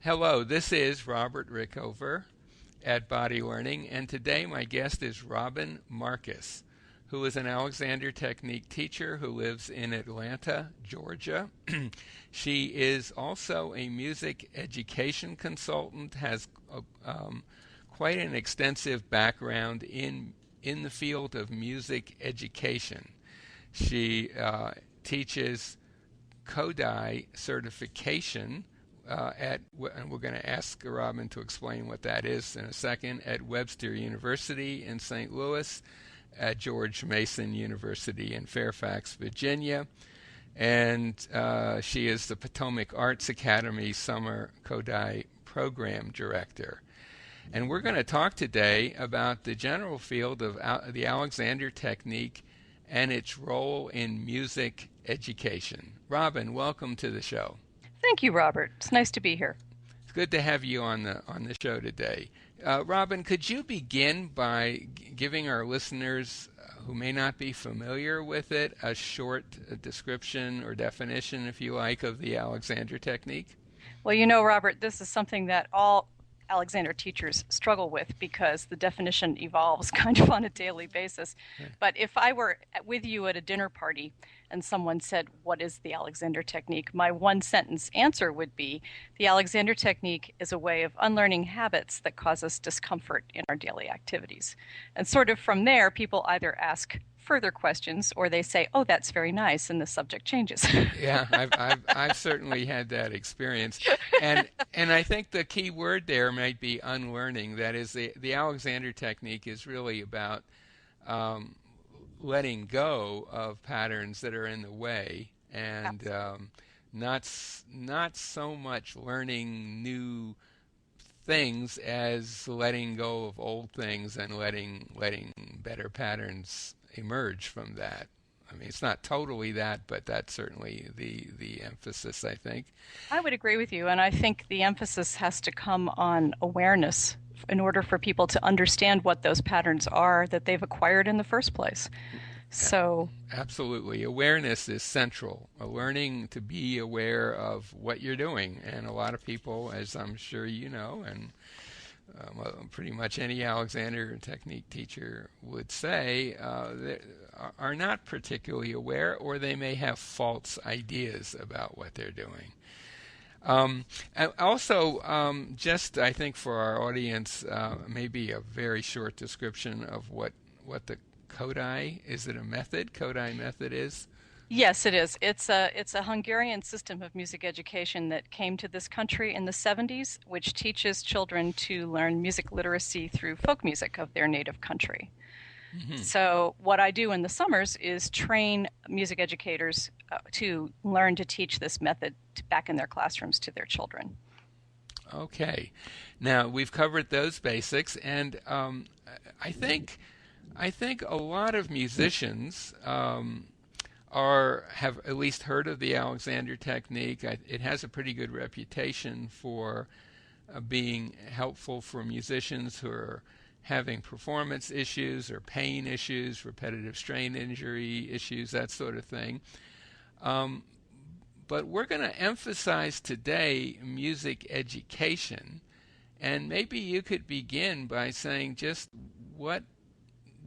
Hello, this is Robert Rickover at Body Learning, and today my guest is Robin Marcus, who is an Alexander Technique teacher who lives in Atlanta, Georgia. She is also a music education consultant, has quite an extensive background in the field of music education. She teaches Kodai certification and we're going to ask Robin to explain what that is in a second, at Webster University in St. Louis, at George Mason University in Fairfax, Virginia, and she is the Potomac Arts Academy Summer Kodai Program Director. And we're going to talk today about the general field of the Alexander Technique and its role in music education. Robin, welcome to the show. Thank you, Robert. It's nice to be here. It's good to have you on the show today. Robin, could you begin by giving our listeners who may not be familiar with it a short description or definition, if you like, of the Alexander Technique? Well, you know, Robert, this is something that all Alexander teachers struggle with because the definition evolves kind of on a daily basis. Okay. But if I were with you at a dinner party and someone said, "What is the Alexander Technique?" my one sentence answer would be, the Alexander Technique is a way of unlearning habits that cause us discomfort in our daily activities. And sort of from there, people either ask further questions or they say, "Oh, that's very nice," and the subject changes. Yeah, I've certainly had that experience, and I think the key word there might be unlearning. That is, the Alexander Technique is really about letting go of patterns that are in the way, and not so much learning new things as letting go of old things and letting better patterns emerge from that. I mean, it's not totally that, but that's certainly the emphasis, I think. I would agree with you, and I think the emphasis has to come on awareness in order for people to understand what those patterns are that they've acquired in the first place. So, absolutely. Awareness is central. Learning to be aware of what you're doing. And a lot of people, as I'm sure you know, and pretty much any Alexander Technique teacher would say, are not particularly aware, or they may have false ideas about what they're doing. And also, just I think for our audience, maybe a very short description of what the Kodai, is it a method? Kodai method is? yes, it is. It's a Hungarian system of music education that came to this country in the 70s, which teaches children to learn music literacy through folk music of their native country. Mm-hmm. So what I do in the summers is train music educators to learn to teach this method back in their classrooms to their children. Okay. Now, we've covered those basics, and I think a lot of musicians have at least heard of the Alexander Technique. It has a pretty good reputation for being helpful for musicians who are having performance issues or pain issues, repetitive strain injury issues, that sort of thing. But we're going to emphasize today music education, and maybe you could begin by saying just what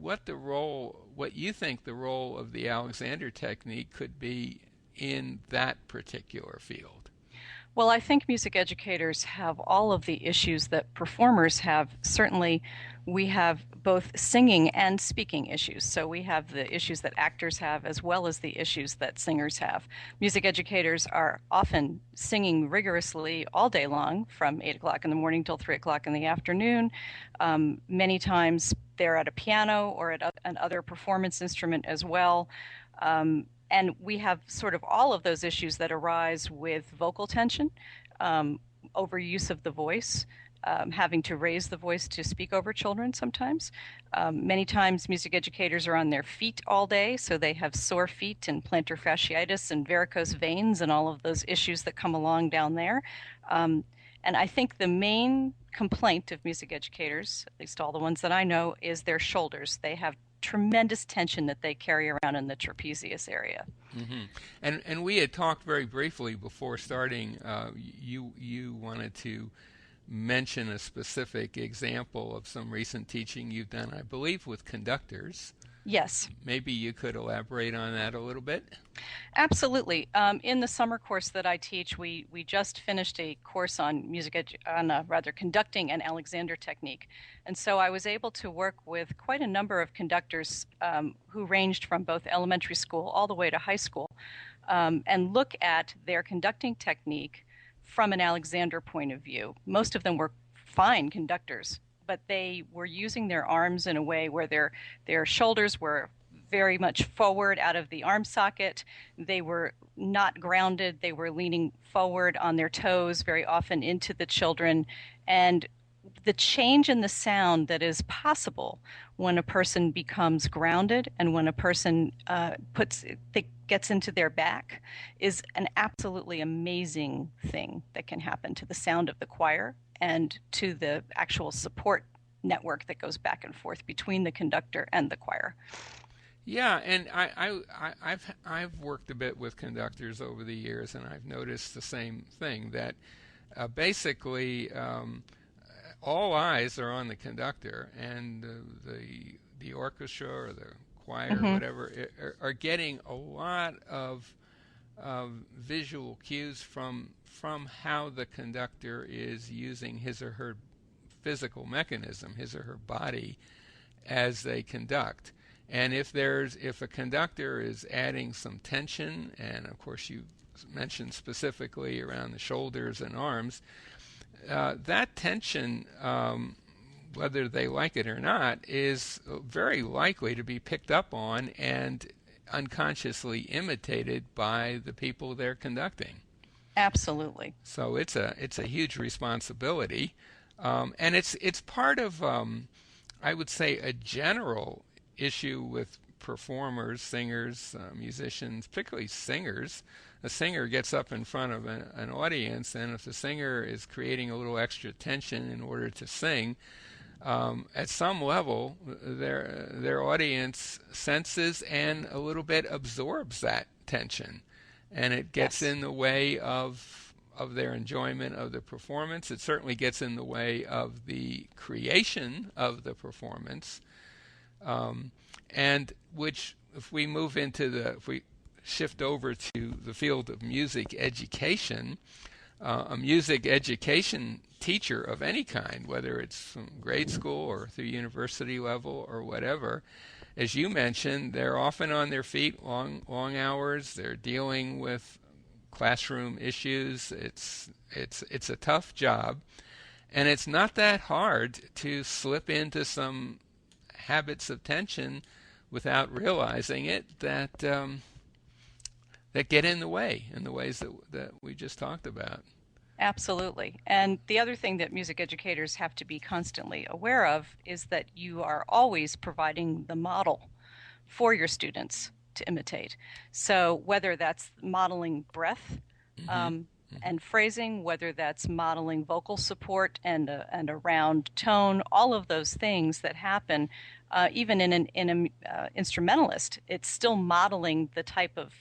you think the role of the Alexander Technique could be in that particular field. Well, I think music educators have all of the issues that performers have. Certainly, we have both singing and speaking issues. So we have the issues that actors have as well as the issues that singers have. Music educators are often singing rigorously all day long from 8 o'clock in the morning till 3 o'clock in the afternoon. Many times they're at a piano or at another performance instrument as well. And we have sort of all of those issues that arise with vocal tension, overuse of the voice, having to raise the voice to speak over children sometimes. Many times music educators are on their feet all day, so they have sore feet and plantar fasciitis and varicose veins and all of those issues that come along down there. And I think the main complaint of music educators, at least all the ones that I know, is their shoulders. They have tremendous tension that they carry around in the trapezius area. Hmm. And we had talked very briefly before starting. You wanted to mention a specific example of some recent teaching you've done, I believe, with conductors. Yes. Maybe you could elaborate on that a little bit. Absolutely. In the summer course that I teach, we just finished a course on rather conducting and Alexander technique, and so I was able to work with quite a number of conductors who ranged from both elementary school all the way to high school, and look at their conducting technique from an Alexander point of view. Most of them were fine conductors, but they were using their arms in a way where their shoulders were very much forward out of the arm socket. They were not grounded. They were leaning forward on their toes, very often into the children. And the change in the sound that is possible when a person becomes grounded and when a person gets into their back is an absolutely amazing thing that can happen to the sound of the choir and to the actual support network that goes back and forth between the conductor and the choir. Yeah, and I've worked a bit with conductors over the years, and I've noticed the same thing that basically all eyes are on the conductor, and the orchestra or the choir or whatever are getting a lot of visual cues from how the conductor is using his or her physical mechanism, his or her body, as they conduct. And if a conductor is adding some tension, and of course you mentioned specifically around the shoulders and arms, that tension, whether they like it or not, is very likely to be picked up on and unconsciously imitated by the people they're conducting. Absolutely. So it's a huge responsibility, and it's part of I would say a general issue with performers, singers, musicians, particularly singers. A singer gets up in front of an audience, and if the singer is creating a little extra tension in order to sing, at some level, their audience senses and a little bit absorbs that tension, and it gets in the way of their enjoyment of the performance. It certainly gets in the way of the creation of the performance. And which, if we shift over to the field of music education, a music education teacher of any kind, whether it's from grade school or through university level or whatever, as you mentioned, they're often on their feet long hours. They're dealing with classroom issues. It's a tough job, and it's not that hard to slip into some habits of tension without realizing it that get in the way in the ways that we just talked about. Absolutely. And the other thing that music educators have to be constantly aware of is that you are always providing the model for your students to imitate. So whether that's modeling breath and phrasing, whether that's modeling vocal support and a round tone, all of those things that happen, even in an instrumentalist, it's still modeling the type of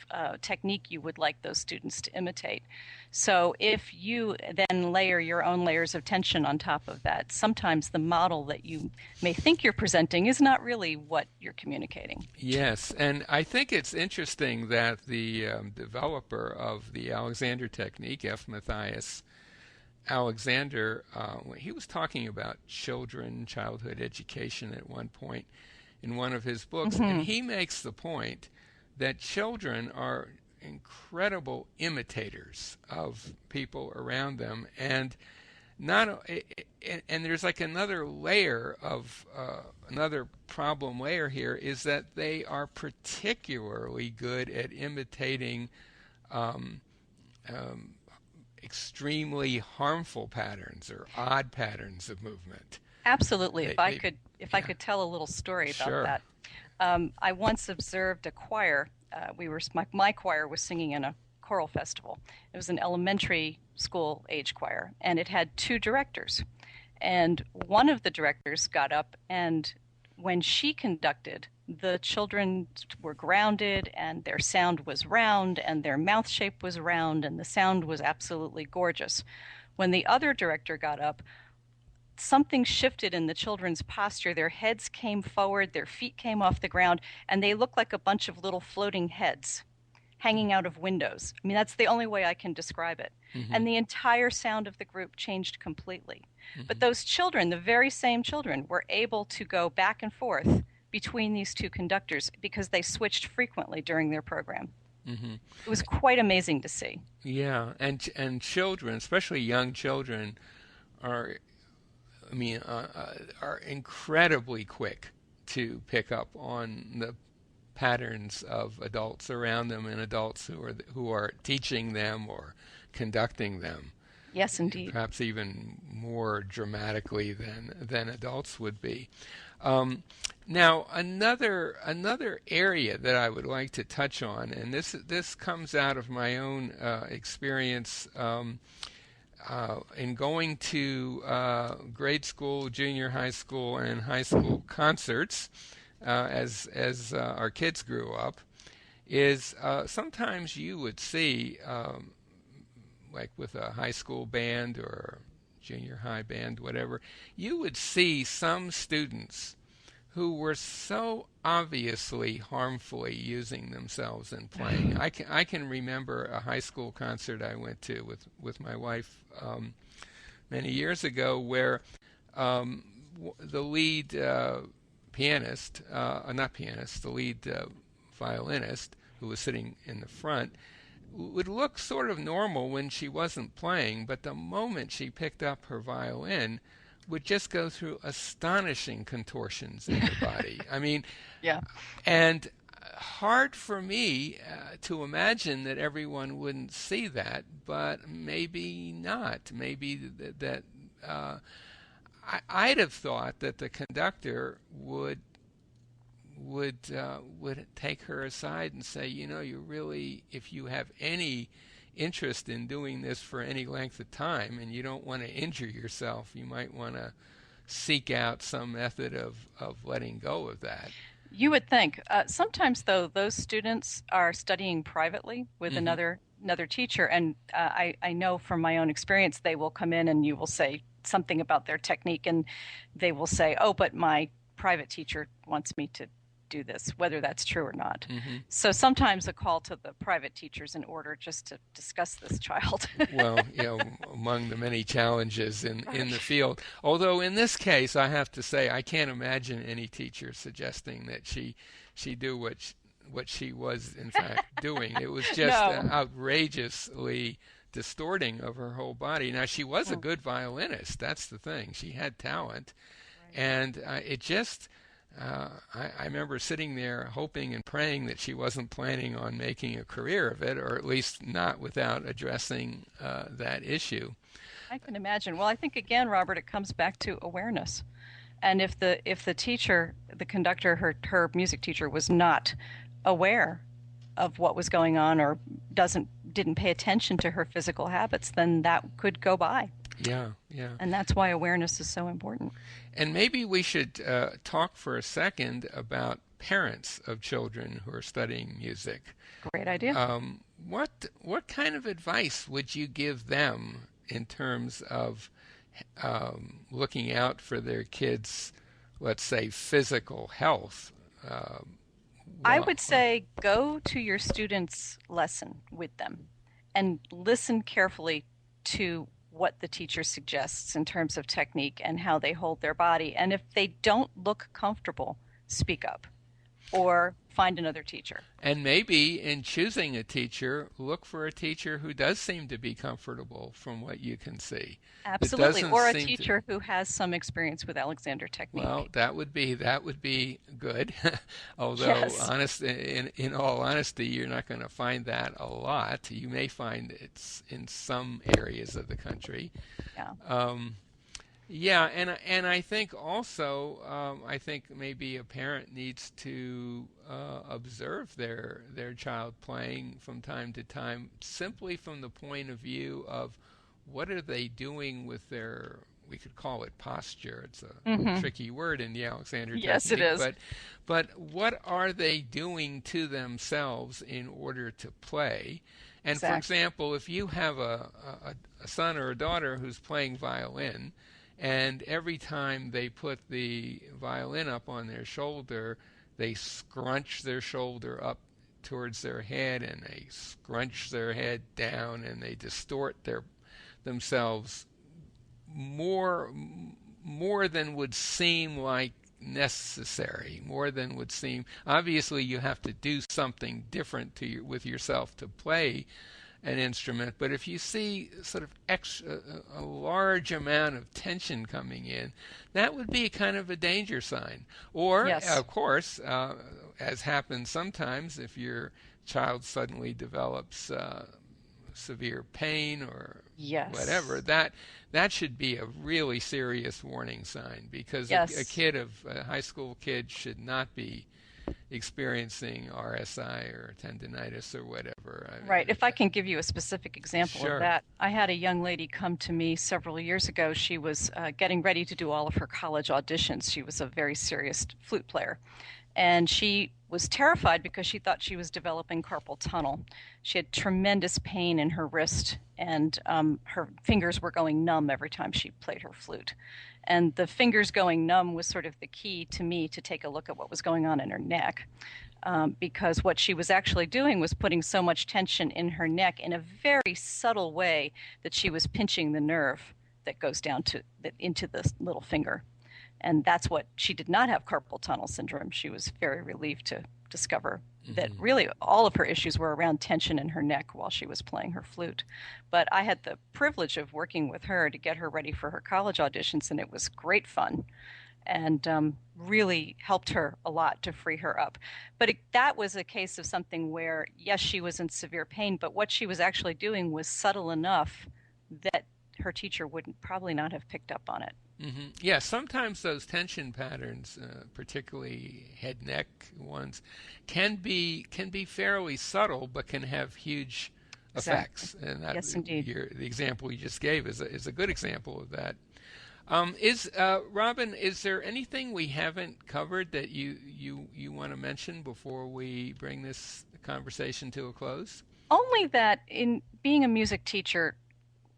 technique you would like those students to imitate. So if you then layer your own layers of tension on top of that, sometimes the model that you may think you're presenting is not really what you're communicating. Yes, and I think it's interesting that the developer of the Alexander technique, F. Matthias Alexander, he was talking about childhood education at one point in one of his books, and he makes the point that children are incredible imitators of people around them, and there's like another problem layer here is that they are particularly good at imitating extremely harmful patterns or odd patterns of movement. Absolutely. If I could tell a little story about that. I once observed a choir. My choir was singing in a choral festival. It was an elementary school age choir, and it had two directors. And one of the directors got up, and when she conducted the children were grounded and their sound was round and their mouth shape was round and the sound was absolutely gorgeous. When the other director got up, something shifted in the children's posture. Their heads came forward, their feet came off the ground, and they looked like a bunch of little floating heads hanging out of windows. I mean, that's the only way I can describe it. Mm-hmm. And the entire sound of the group changed completely. But Mm-hmm. those children, the very same children, were able to go back and forth between these two conductors because they switched frequently during their program. Mm-hmm. It was quite amazing to see. Yeah, and children, especially young children, are are incredibly quick to pick up on the patterns of adults around them and adults who are teaching them or conducting them, Yes, indeed. perhaps even more dramatically than adults would be. Now, another area that I would like to touch on, and this comes out of my own experience in going to grade school, junior high school, and high school concerts as our kids grew up, is sometimes you would see, like with a high school band or junior high band, whatever, you would see some students who were so obviously harmfully using themselves in playing. I can remember a high school concert I went to with my wife many years ago, where the lead pianist, not pianist, the lead violinist, who was sitting in the front, would look sort of normal when she wasn't playing, but the moment she picked up her violin, would just go through astonishing contortions in her body. I mean, Yeah. and hard for me to imagine that everyone wouldn't see that, but maybe not. Maybe that I'd have thought that the conductor would take her aside and say, you know, you really, if you have any interest in doing this for any length of time and you don't want to injure yourself, you might want to seek out some method of letting go of that. You would think. Sometimes, though, those students are studying privately with Hmm. another teacher, and I know from my own experience, they will come in and you will say something about their technique, and they will say, "Oh, but my private teacher wants me to do this," whether that's true or not. Hmm. So sometimes a call to the private teachers in order just to discuss this child. Well, you know, among the many challenges in the Right. field. Although in this case, I have to say, I can't imagine any teacher suggesting that she do what she was in fact doing. It was just No. outrageously distorting of her whole body. Now, she was a Mm, good violinist. That's the thing. She had talent, right. and it just. I remember sitting there hoping and praying that she wasn't planning on making a career of it, or at least not without addressing that issue. I can imagine. Well, I think again, Robert, it comes back to awareness. And if the teacher, the conductor, her music teacher was not aware of what was going on or didn't pay attention to her physical habits, then that could go by. Yeah, yeah. And that's why awareness is so important. And maybe we should talk for a second about parents of children who are studying music. Great idea. What kind of advice would you give them in terms of looking out for their kids', let's say, physical health? Uh, I well, would say go to your students' lesson with them and listen carefully to what the teacher suggests in terms of technique and how they hold their body. And if they don't look comfortable, speak up or find another teacher. and maybe in choosing a teacher, look for a teacher who does seem to be comfortable from what you can see. It Absolutely. doesn't Or a seem to. teacher who has some experience with Alexander Well, technique. that would be good. Although, Yes. in all honesty, you're not going to find that a lot. You may find it's in some areas of the country. Yeah. Um, yeah, and I think also, I think maybe a parent needs to observe their child playing from time to time, simply from the point of view of what are they doing with we could call it posture. It's a Hmm. tricky word in the Alexander Yes, it technique, is. but what are they doing to themselves in order to play? And for Exactly. example, if you have a son or a daughter who's playing violin, and every time they put the violin up on their shoulder, they scrunch their shoulder up towards their head, and they scrunch their head down, and they distort themselves more more than would seem like necessary, more than would seem. Obviously, you have to do something different with yourself to play an instrument, but if you see sort of a large amount of tension coming in, that would be kind of a danger sign. Or, Yes. of course, as happens sometimes, if your child suddenly develops severe pain or whatever, Yes. that should be a really serious warning sign, because Yes. a high school kid should not be experiencing RSI or tendinitis or whatever. I Right. mean, If I can give you a specific example of sure. that, I had a young lady come to me several years ago. She was getting ready to do all of her college auditions. She was a very serious flute player. And she was terrified because she thought she was developing carpal tunnel. She had tremendous pain in her wrist, and her fingers were going numb every time she played her flute. And the fingers going numb was sort of the key to me to take a look at what was going on in her neck, because what she was actually doing was putting so much tension in her neck in a very subtle way that she was pinching the nerve that goes down to into the little finger. And that's what she did not have carpal tunnel syndrome. She was very relieved to discover that Hmm. really all of her issues were around tension in her neck while she was playing her flute. But I had the privilege of working with her to get her ready for her college auditions, and it was great fun and really helped her a lot to free her up. But that was a case of something where, yes, she was in severe pain, but what she was actually doing was subtle enough that her teacher would probably not have picked up on it. Yeah, sometimes those tension patterns, particularly head neck ones, can be fairly subtle, but can have huge Exactly. effects. And Yes, indeed. the example you just gave is a good example of that. Is Robin, is there anything we haven't covered that you want to mention before we bring this conversation to a close? Only that in being a music teacher,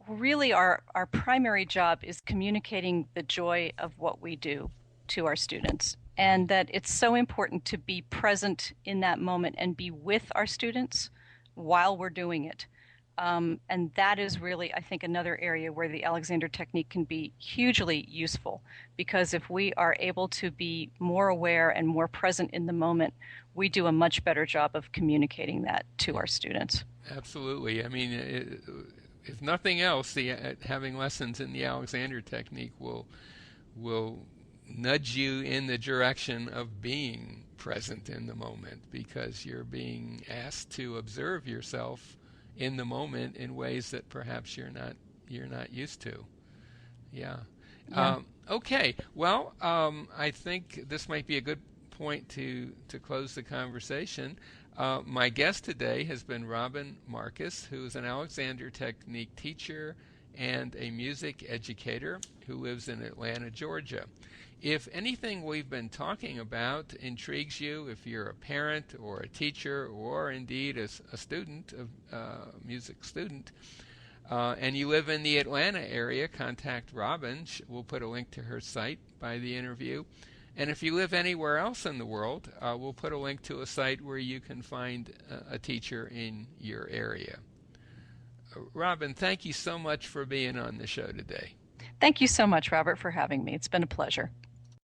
really our primary job is communicating the joy of what we do to our students. And that it's so important to be present in that moment and be with our students while we're doing it. And that is really, I think, another area where the Alexander technique can be hugely useful. Because if we are able to be more aware and more present in the moment, we do a much better job of communicating that to our students. Absolutely. I mean, if nothing else, having lessons in the Alexander technique will nudge you in the direction of being present in the moment, because you're being asked to observe yourself in the moment in ways that perhaps you're not used to. Yeah. Yeah. Okay. Well, I think this might be a good point to close the conversation. My guest today has been Robin Marcus, who is an Alexander Technique teacher and a music educator who lives in Atlanta, Georgia. If anything we've been talking about intrigues you, if you're a parent or a teacher or indeed a student, a music student, and you live in the Atlanta area, contact Robin. We'll put a link to her site by the interview. And if you live anywhere else in the world, we'll put a link to a site where you can find a teacher in your area. Robin, thank you so much for being on the show today. Thank you so much, Robert, for having me. It's been a pleasure.